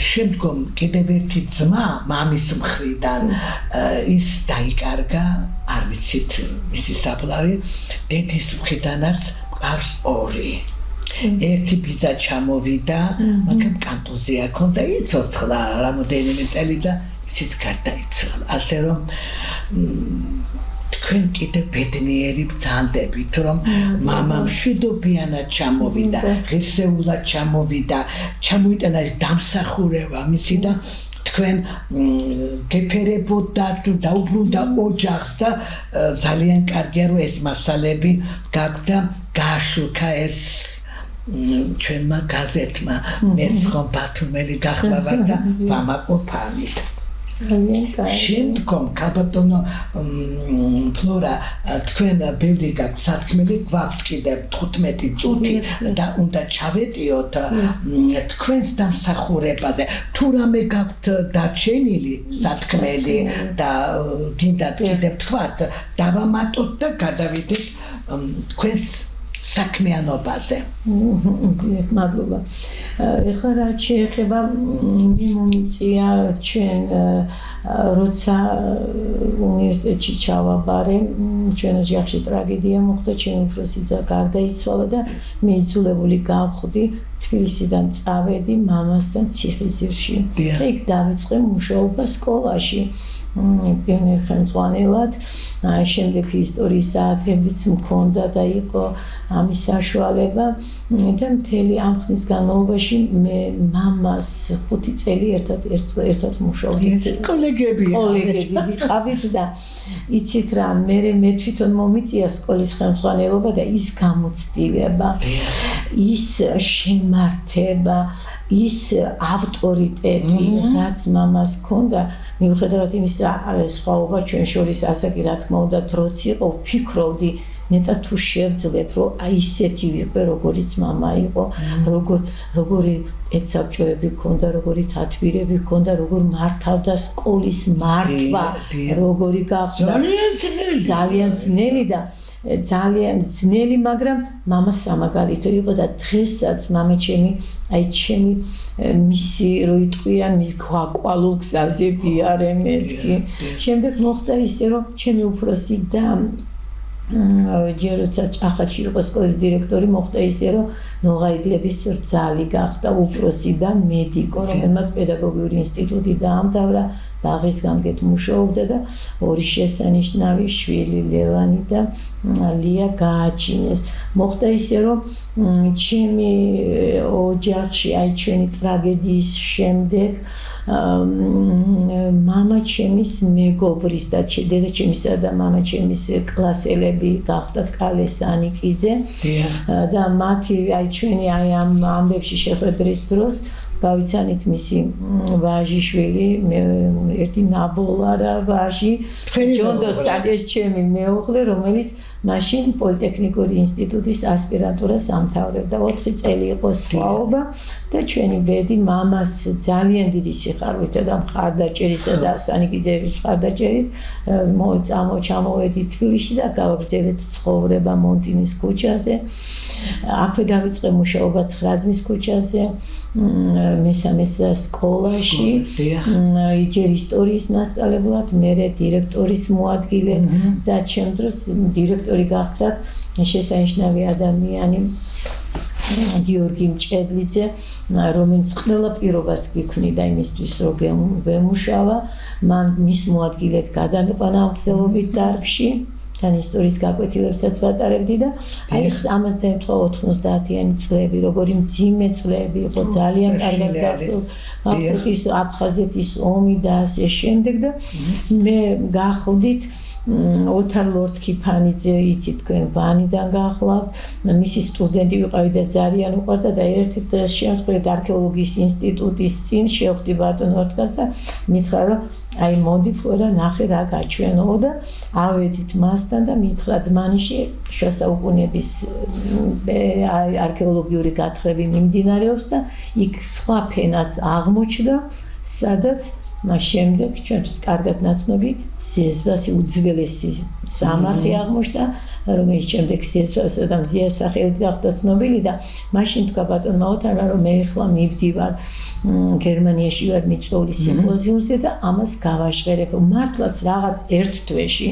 შემდგომ კიდევ ერთი ძმა მამის მხრიდან ის დაიკარგა არ ვიცით მისი საფლავი დედის მხრიდანაც ყავს ორი ერთი ბიძა ჩამოვიდა მაგრამ კანტოზია ქონდა იცოცხლა რამოდენიმე წელი და ისიც გარდაიცვალა ასე რომ თქვენ კიდევ ბედნიერი ბრძანდებით რომ მამა მშვიდობიანად ჩამოვიდა ღირსეულად ჩამოვიდა ჩამოიტანა ეს დამსახურება მისი და თქვენ გეფერებოდა თუ დაუბრუნდა ოჯახს და ძალიან კარგია რომ ეს მასალები გაქვთ და გააშუქა ეს ჩვენმა გაზეთმა მეცხრომ ბათუმელი გახლავართ და ვამაყობანით შემდგომ ქალბატონო ფლორა თქვენ ბევრი გაქვთ სათქმელი გვაქვთ კიდევ 15 წუთი და უნდა ჩავეტიოთ თქვენს დამსახურებაზე თუ რამე გაქვთ დარჩენილი სათქმელი და გინდათ კიდევ თქვათ დავამატოთ და გადავიდეთ თქვენს საქმიანობაზე. მადლობა. ეხლა რაც შეეხება მიმომიწია ჩვენ როცა უნივერსიტეტში ჩავაბარე, ჩვენ ოჯახში ტრაგედია მოხდა, ჩემი უფროსი ძა გარდაიცვალა და მე იძულებული გავხდი თბილისიდან წავედი მამასთან ციხისძირში. იქ დავიწყე მუშაობა სკოლაში. პიონერ ხელმძღვანელად, შემდეგ ისტორიის საათებიც მქონდა და იყო ამის საშუალება და მთელი ამ ხნის განმავლობაში მე მამას 5 წელი ერთად მუშაობდით. კოლეგები ვიყავით და იცით რა, მე თვითონ მომიწია სკოლის ხელმძღვანელობა და ის გამოცდილება, ის შემართება, ის ავტორიტეტი, რაც მამას ჰქონდა, მიუხედავად იმისა, სხვაობა ჩვენ შორის ასაკი რა თქმა უნდა დროც იყო, ვფიქრობდი ნეტა თუ შევძლებ, რომ აი ისეთი ვიყო, როგორიც მამა იყო, როგორი ეცაბჭოები ჰქონდა, როგორი თათბირები ჰქონდა, როგორ მართავდა სკოლის მართვა, როგორი გახდა ძალიან ძნელი და ძალიან ძნელი, მაგრამ მამა სამაგალითო იყო და დღესაც მამა ჩემი, აი ჩემი მისი რო იტყვიან მის გვაკვალულ გზაზე ვიარე მეთქი. შემდეგ მოხდა ისე, რომ ჩემი უფროსი და ჯერ როცა ჭახათში იყო სკოლის დირექტორი, მოხდა ისე, რომ ნოღაიდლების რძალი გახდა უფროსი და მედიკო, რომელმაც პედაგოგიური ინსტიტუტი დაამთავრა, ბაღის გამგედ მუშაობდა და 2 შესანიშნავი შვილი ლევანი და ლია გააჩინეს. მოხდა ისე, რომ ჩემი ოჯახში, აი ჩვენი ტრაგედიის შემდეგ მამა ჩემის მეგობრის და დედაჩემისა და მამა ჩემის კლასელები გახდათ კალე სანიკიძე და მათი აი ჩვენი აი ამ ამბებში შეხვედრის დროს გავიცანით მისი ვაჟიშვილი, ერთი ნაბოლარა ვაჟი, ჯონდოსან ეს ჩემი მეუღლე, რომელიც მაშინ პოლიტექნიკური ინსტიტუტის ასპირანტურას ამთავრებდა. 4 წელი იყო სხვაობა და ჩვენი ბედი მამას ძალიან დიდი სიხარულით და მხარდაჭერისა და სანიკიძეების მხარდაჭერით ჩამოვედით თბილისში და გავაგრძელეთ ცხოვრება მონტინის ქუჩაზე. აქვე დავიწყე მუშაობა 9 ძმის ქუჩაზე, მესამე სკოლაში, ჯერ ისტორიის მასწავლებლად, მერე დირექტორის მოადგილე და ჩემ დროს დირექტორი გახდათ შესანიშნავი ადამიანი გიორგი მჭედლიძე, რომელიც ყველა პირობას გვიქმნიდა იმისთვის, რომ ვემუშავა. მან მის მოადგილედ გადამიყვანა ამ მცდელობით დარგში. თან ისტორიის გაკვეთილებსაც ვატარებდი და აი ეს ამას დაემთხვა 90-იანი წლები, როგორი მძიმე წლები იყო, ძალიან კარგად გახსოვთ ის აფხაზეთის ომი და ასე შემდეგ და მე გახლდით ოთარ ლორდ-ქიფანიძე, იცით თქვენ ვანიდან გახლავთ, მისი სტუდენტი ვიყავი და ძალიან უყვარდა და ერთი დღეს შემთხვევით არქეოლოგიის ინსტიტუტის წინ შევხვდი ბატონ ორთქას და მითხრა, რომ აი მოდი ფლორა ნახე რა გაჩვენო და ავედით მასთან და მითხრა დმანიში შუა საუკუნეების არქეოლოგიური გათხრები მიმდინარეობს და იქ სხვა ფენაც აღმოჩნდა, სადაც მას შემდეგ ჩვენთვის კარგად ნაცნობი ზეზვასი უძველესი სამარხი აღმოჩნდა, რომელიც შემდეგ ზეზვასა და მზიას სახელით გახდა ცნობილი და მაშინ თქვა ბატონმა ოთარმა, რომ მე ახლა მივდივარ გერმანიაში ვარ მიწვეული სიმპოზიუმზე და ამას გავაჟღერებ. მართლაც რაღაც ერთ თვეში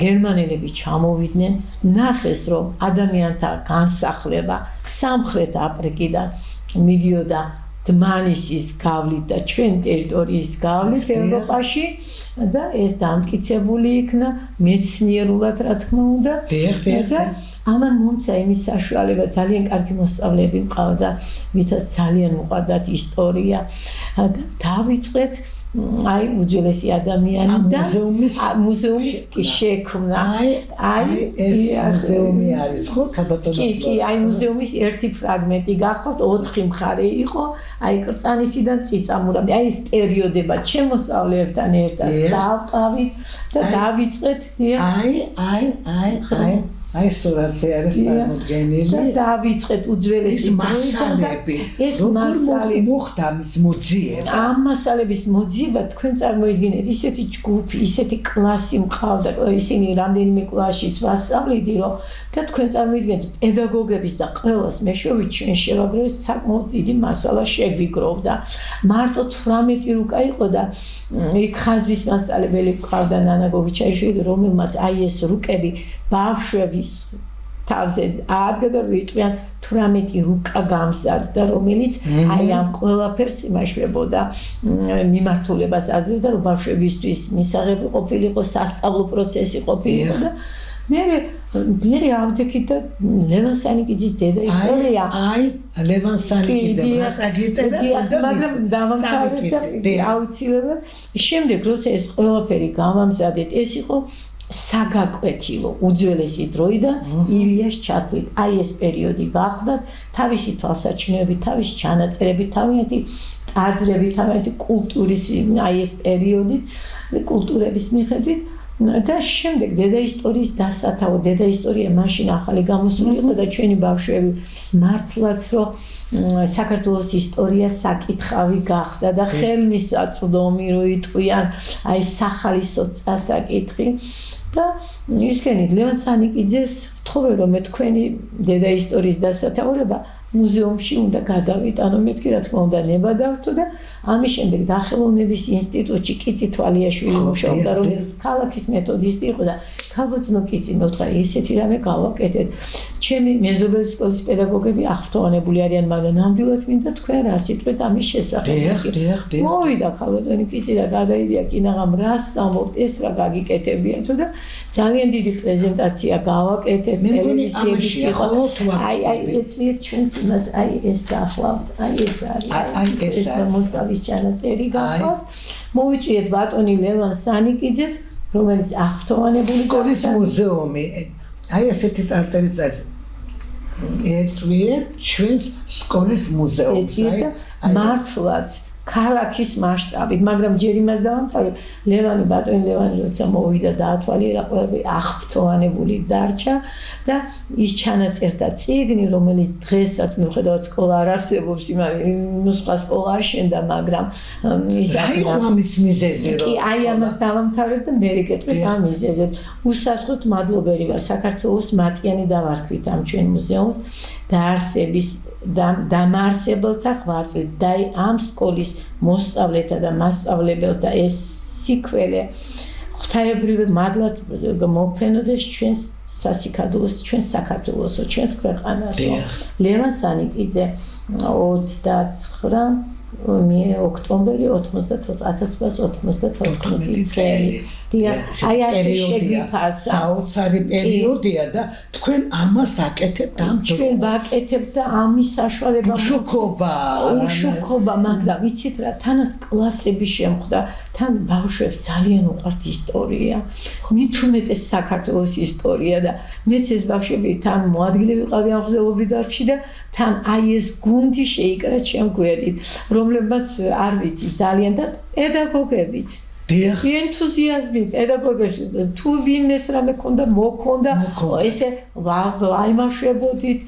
გერმანელები ჩამოვიდნენ, ნახეს, რომ ადამიანთა განსახლება სამხრეთ აფრიკიდან მიდიოდა დმანისის გავლით და ჩვენ ტერიტორიის გავლით ევროპაში და ეს დამტკიცებული იქნა მეცნიერულად, რა თქმა უნდა. და ამან მომცა იმის საშუალება, ძალიან კარგი მოსწავლეები მყავდა, ვითაც ძალიან უყვარდათ ისტორია და დავიწყეთ აი უძველესი ადამიანი და მუზეუმის შექმნა. აი ეს მუზეუმი არის ხო კაბატონო? კი, აი მუზეუმის ერთი ფრაგმენტი გახავთ, 4 მხარე იყო, აი კრწანისიდან წიწამურამდე. აი ეს პერიოდება ჩემოსწავლეებთან ერთად დავყავით და დავიწყეთ. აი აი სურათზე არის წარმოდგენილი და დავიწყეთ უძველესი მასალები ეს მასალები მოხდა მის მოძიება ამ მასალების მოძიება თქვენ წარმოიდგინეთ ისეთი ჯგუფი ისეთი კლასი მყავდა ისინი რამდენიმე კლასშიც ვასწავლიდი რომ და თქვენ წარმოიდგინეთ პედაგოგების და ყველას მეშვეობით ჩვენ შევაგროვეთ საკმაოდ დიდი მასალა შეგვიგროვდა მარტო 18 რუკა იყო და იქ ხაზვის მასწავლებელი მყავდა ნანა გოგიჩაიშვილი რომელმაც აი ეს რუკები ბავშვების თავზე ადგა და ვიტყვიან 18 რუკა გამზადდა რომელიც აი ამ ყველაფერს იმაშვებოდა მიმართულებას აძლევდა რომ ბავშვებისთვის მისაღები ყოფილიყო სასწავლო პროცესი ყოფილიყო და მე ავდექით და ლევან სანიკიძის დედა ისტორია აი ლევან სანიკიძე მაგრამ დავამთავრეთ და აუცილებლად შემდეგ როცა ეს ყველაფერი გამამზადეთ ეს იყო საგაკვეთილო უძველესი დროიდან ილიას ჩათვლით აი ეს პერიოდი გახდათ თავისი თვალსაჩინოებით თავისი ჩანაწერებით თავიანთი ტაძრებით თავიანთი კულტურის აი ეს პერიოდი კულტურების მიხედვით და შემდეგ დედა ისტორიის დასათავო დედა ისტორია მაშინ ახალი გამოსული იყო და ჩვენი ბავშვები მართლაც რომ საქართველოს ისტორია საკითხავი გახდა და ხელმისაწვდომი რო იტყვიან აი სახალისო წასაკითხი და ისქენით ლევან სანიკიძეს ვთხოვე რომ მე თქვენი დედა ისტორიის დასათაურება მუზეუმში უნდა გადავიტანო მეთქი რა თქმა უნდა ნება დავთო და ამის შემდეგ დახელოვნების ინსტიტუტში კიცი თვალიაშვილი მუშაობდა რომელიც ქალაქის მეთოდისტი იყო და ქალბატონო კიცი მე ვთქვა ესეთი რამე გავაკეთეთ ჩემი მეზობელი სკოლის პედაგოგები აღფრთოვანებული არიან მაგრამ ნამდვილად მინდა თქვენ რა სიტყვით ამის შესახებ მოვიდა ქალბატონი კიცი და გადაიდია კინაღამ რას ამობ ეს რა გაგიკეთებიან თუ და ძალიან დიდი პრეზენტაცია გავაკეთეთ ტელევიზიების იყო აი ეცვიეთ ჩვენს იმას აი ეს გახლავთ აი ეს არის ეს მოსალის ჩანაწერი გახლავთ მოვიწვიეთ ბატონი ლევან სანიკიძეს რომელიც აღფრთოვანებული სკოლის მუზეუმი აი ესეთი წარწერით არის ეცვიეთ ჩვენს სკოლის მუზეუმს აი მართლაც ქალაქის მასშტაბით, მაგრამ ჯერ იმას დავამთავრებ, ლევანი ბატონი ლევანი როცა მოვიდა დაათვალიერა ყველაფერი აღფრთოვანებული დარჩა და ის ჩანაწერთა წიგნი, რომელიც დღესაც მიუხედავად სკოლა არ არსებობს, სხვა სკოლა არ შენდა, მაგრამ ის აი ამის მიზეზი რომ აი ამას დავამთავრებ და მე გეტყვით ამ მიზეზებს. უსაწყოდ მადლობელი ვარ საქართველოს მატიანი დავარქვით ამ ჩვენ მუზეუმს დაარსების დამაარსებელთა ღვაწლით და ამ სკოლის მოსწავლეთა და მასწავლებელთა ეს სიკველე ღვთაებრივი მადლად მოფენოდეს ჩვენს სასიკადულოს ჩვენ საქართველოსო ჩვენს ქვეყანასო ლევან სანიკიძე 29 ოქტომბერი 1994 წელი აი ასე შეგვიფასა საოცარი პერიოდია და თქვენ ამას აკეთებთ ამ ჩვენ ვაკეთებთ და ამის საშუალება უშუქობა მაგრამ იცით რა თანაც კლასები შემხვდა თან ბავშვებს ძალიან უყვართ ისტორია მით უმეტეს საქართველოს ისტორია და მეც ეს ბავშვები თან მოადგილე ვიყავი ამ ხზელობიდარში და თან აი ეს გუნდი შეიკრა ჩემ გვერდით რომლებმაც არ ვიცი ძალიან და პედაგოგებიც ენთუზიაზმი პედაგოგებში თუ ვინმეს რამე ქონდა მოქონდა ესე ვაიმაშებოდით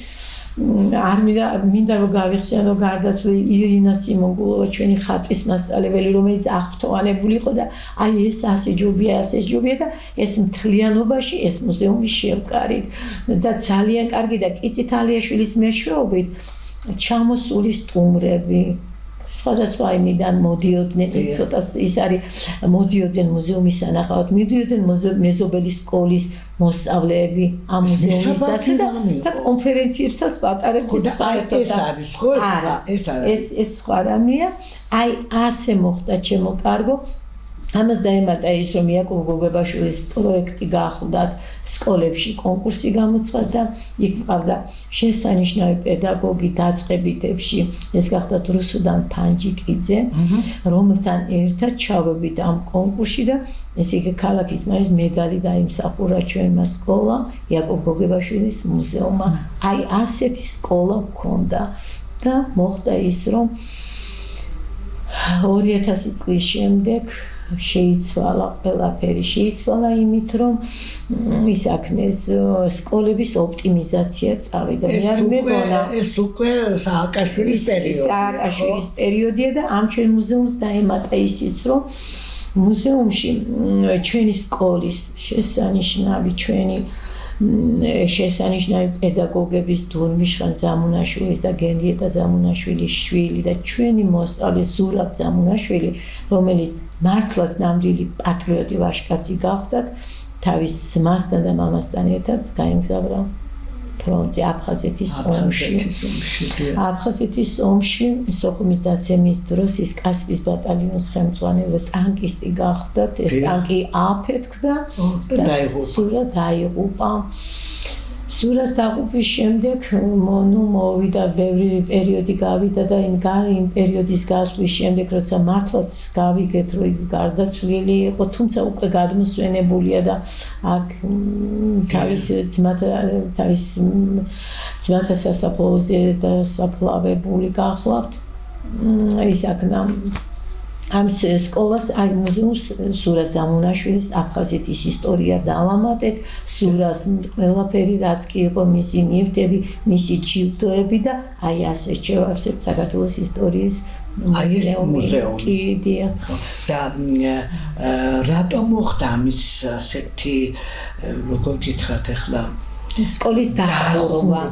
არ მინდა რომ გავიხსენო გარდაცვლილი ირინა სიმონგულოვა ჩვენი ხატვის მასწავლებელი რომელიც აღფრთოვანებული იყო და აი ეს ასე ჯობია და ეს მთლიანობაში ეს მუზეუმი შევკარით და ძალიან კარგი და კიცი თალიაშვილის მეშვეობით ჩამოსული სტუმრები სხვადასხვა იმიდან მოდიოდნენ ეს ცოტა ის არის მოდიოდნენ მუზეუმის სანახავად მიდიოდნენ მეზობელი სკოლის მოსწავლეები ამ მუზეუმის და კონფერენციებსაც ვატარებდნენ საერთოდ ეს არის ხო ეს სხვა რამეა აი ასე მოხდა ჩემო კარგო ამას დაემატა ის რომ იაკობ გოგებაშვილის პროექტი გახლდათ სკოლებში კონკურსი გამოცხადდა იქ მყავდა შესანიშნავი პედაგოგი დაწყებითებში ეს გახდათ რუსუდან ფანჯიკიძე რომელთან ერთად ჩავებით ამ კონკურსში და ესე იგი ქალაქის მარის მედალი დაიმსახურა ჩვენმა სკოლამ იაკობ გოგებაშვილის მუზეუმმა აი ასეთი სკოლა მქონდა და მოხდა ის რომ 2000 წლის შემდეგ შეიცვალა ყველაფერი, შეიცვალა იმით, რომ ისაქნეს სკოლების ოპტიმიზაცია წავიდა. მე მეგონა ეს უკვე სააკაშვილის პერიოდია. სააკაშვილის პერიოდია და ამ ჩვენ მუზეუმს დაემატა ისიც, რომ მუზეუმში ჩვენი სკოლის შესანიშნავი პედაგოგების დურმიშხან ძამუნაშვილის და გენრიეტა ძამუნაშვილის შვილი და ჩვენი მოსწავლე ზურაბ ძამუნაშვილი, რომელიც მართლაც ნამდვილი პატრიოტი ვაჟკაცი გახდათ, თავის ძმასთან და მამასთან ერთად გაემგზავრა ფრონტზე აფხაზეთის ომში. აფხაზეთის ომში სოხუმის დაცემის დროს ის კასპიის ბატალიონის ხელმძღვანელი ტანკისტი გახდათ. ეს ტანკი აფეთქდა და სურა დაიღუპა. სურას დაღუპვის შემდეგ მოვიდა ბევრი პერიოდი გავიდა და იმ პერიოდის გასვლის შემდეგ როცა მართლაც გავიგეთ რომ იგი გარდაცვლილი იყო, თუმცა უკვე გადმოსვენებულია და აქ თავის ძმათა სასაფლაოზე და საფლავებული გახლავთ. ისაქნა ამ სკოლას აი მუზეუმს სურა ძამუნაშვილის აფხაზეთის ისტორია დავამატეთ, სურას ყველაფერი რაც კი იყო მისი ნივთები, მისი ჯილდოები და აი ასე შევავსეთ საქართველოს ისტორიის მუზეუმი. და რატომ მოხდა ამის ასეთი როგორ გითხრათ ახლა სკოლის დახურვა?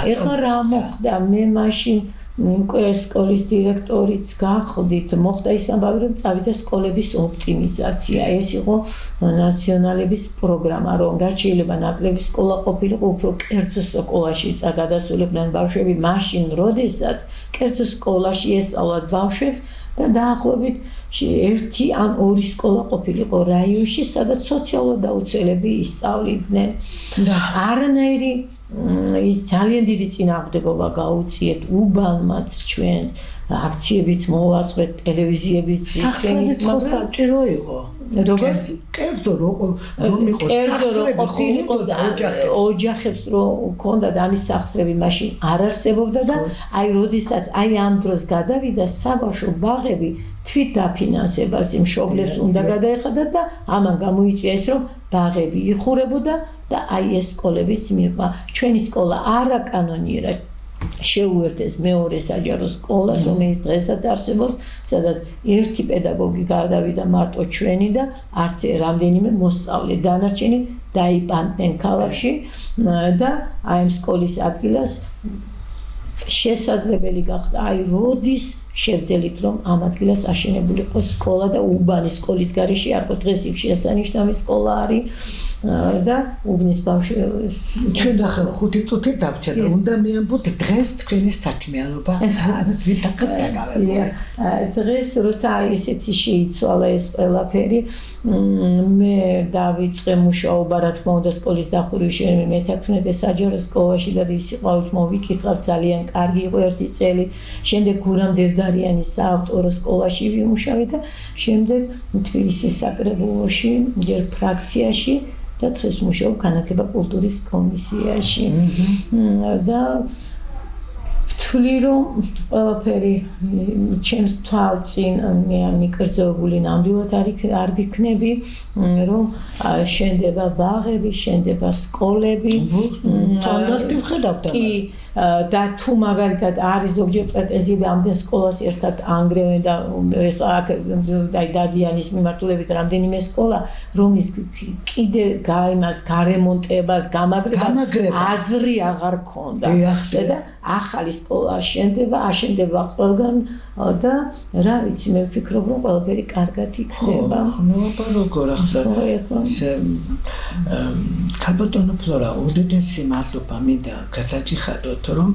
ეხლა რა მოხდა? მე მაშინ სკოლის დირექტორიც გახდით, მოხდა ის ამბავი, რომ წავიდა სკოლების ოპტიმიზაცია. ეს იყო ნაციონალების პროგრამა, რომ რაც შეიძლება ნაკლები სკოლა ყოფილიყო, უფრო კერძო სკოლაში გადასულიყვნენ ბავშვები, მაშინ, როდესაც კერძო სკოლაში ესწავლათ ბავშვებს და დაახლოებით ერთი ან ორი სკოლა ყოფილიყო რაიონში, სადაც სოციალურად დაუცველები ისწავლიდნენ. არანაირი ის ძალიან დიდი წინააღმდეგობა გაუწიეთ უბანმაც ჩვენს, აქციებიც მოვაწყეთ, ტელევიზიებიც სახსრებით საჭირო იყო. როგორ? კერძო რომ იყო ყოფილიყო და ოჯახებს რომ ჰქონდათ ამის სახსრები, მაშინ არ არსებობდა და აი როდესაც აი ამ დროს გადავიდა საბავშვო ბაღები თვით დაფინანსებას იმ მშობლებს უნდა გადაეხადათ და ამან გამოიწვია ეს რომ ბაღები იხურებოდა და აი ეს სკოლებიც მიყვა. ჩვენი სკოლა არაკანონიერად შეუერთეს მეორე საჯარო სკოლას, რომელიც დღესაც არსებობს, სადაც ერთი პედაგოგი გადავიდა მარტო ჩვენი და არც რამდენიმე მოსწავლე, დანარჩენი დაიბანდნენ ქალაქში და აი ამ სკოლის ადგილას შესაძლებელი გახდა აი როდის შევძელით რომ ამ ადგილას აშენებული იყო სკოლა და უბანი სკოლის გარეშე არ ყო დღეს იქ შესანიშნავი სკოლა არის და უბნის ბავშვები ჩვენ ახლა 5 წუთი დავჭერ და უნდა მეამბოთ დღეს თქვენი საქმიანობა არის ვიტაკავებული. დღეს როცა აი ესეთი შეიცვალა ეს ყველაფერი მე დავიწყე მუშაობა რა თქმა უნდა სკოლის დახურვის შემდეგ მე-11 საჯარო სკოლაში და ის იყავით მოვიკითხავ ძალიან კარგი იყო ერთი წელი შემდეგ გურამ დევდარიანის საავტორო სკოლაში ვიმუშავე და შემდეგ თბილისის საკრებულოში ჯერ ფრაქციაში და დღეს მუშაობ განათლება კულტურის კომისიაში და ვთვლი რომ ყველაფერი ჩემს თვალწინ მე მიკერძოებული ნამდვილად არ ვიქნები რომ შენდება ბაღები, შენდება სკოლები თანდას ვხედავთ ამას და თუ მაგალითად არის ზოგჯერ პრეტენზიები ამდენ სკოლას ერთად ანგრევენ და აქ დადიანის მიმართულებით რამდენიმე სკოლა რომლის კიდე გაიმას გარემონტებას გამაგრებას აზრი აღარ ქონდა და ახალი სკოლა აშენდება ყველგან და რა ვიცი მე ვფიქრობ რომ ყველაფერი კარგად იქნება. ნუ როგორ ახლა ქაბატონო ფლორა უდიდესი მადლობა მინდა გაგიხადოთ რომ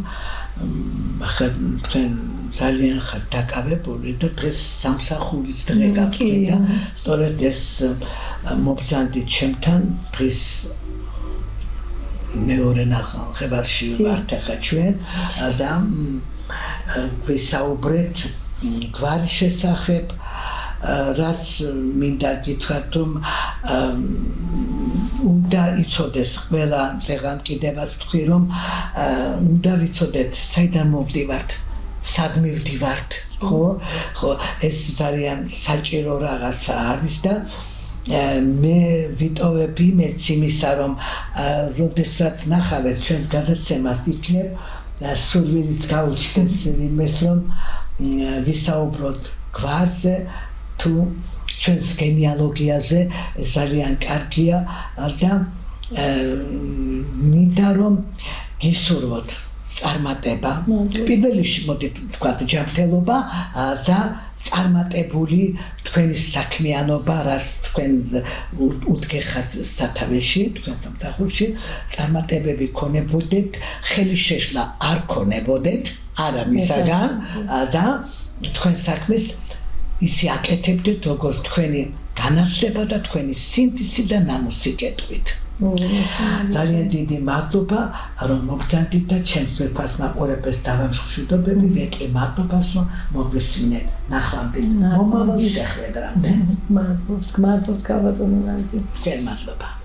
ახლა თქვენ ძალიან ხართ დაკავებული და დღეს სამსახურის დღე გაგვიდა სწორედ ეს მობრძანდით ჩემთან დღეს მეორე ნახევარში ვართ ახლა ჩვენ და ვისაუბრეთ გვარის შესახებ რაც მინდა გითხრათ რომ უნდა იცოდეს ყველა ზეგან კიდევაც ვთქვი რომ უნდა ვიცოდეთ საიდან მოვდივართ სად მივდივართ ხო ეს ძალიან საჭირო რაღაცა არის და მე ვიტოვები მეც იმისა რომ როდესაც ნახავენ ჩვენს გადაცემას იქნებ სურვილიც გაუჩნდეს იმეს რომ ვისაუბროთ გვარზე თუ ჩვენს გენეალოგიაზე ეს ძალიან კარგია და მინდა რომ გისურვოთ წარმატება პირველ რიგში მოდი ვთქვათ ჯანმრთელობა და წარმატებული თქვენი საქმიანობა რაც თქვენ უდგეხართ სათავეში თქვენ სამსახურში წარმატებები ქონებოდეთ ხელი შეშლა არ ქონებოდეთ არა მისაგან და თქვენ საქმეს ისე აკეთებდეთ როგორც თქვენი განათლება და თქვენი სინთეზი და ნამუსი კეთვით ძალიან დიდი მადლობა რომ მოგწანდით და ჩემს ვერფას მაყურებელს დავამშვიდობები ვეტყვი მადლობას რომ მოგვისმინეთ ნახვამდის მომავალ შეხვედრამდე მადლობთ გაბატონო ნანსი ძალიან მადლობა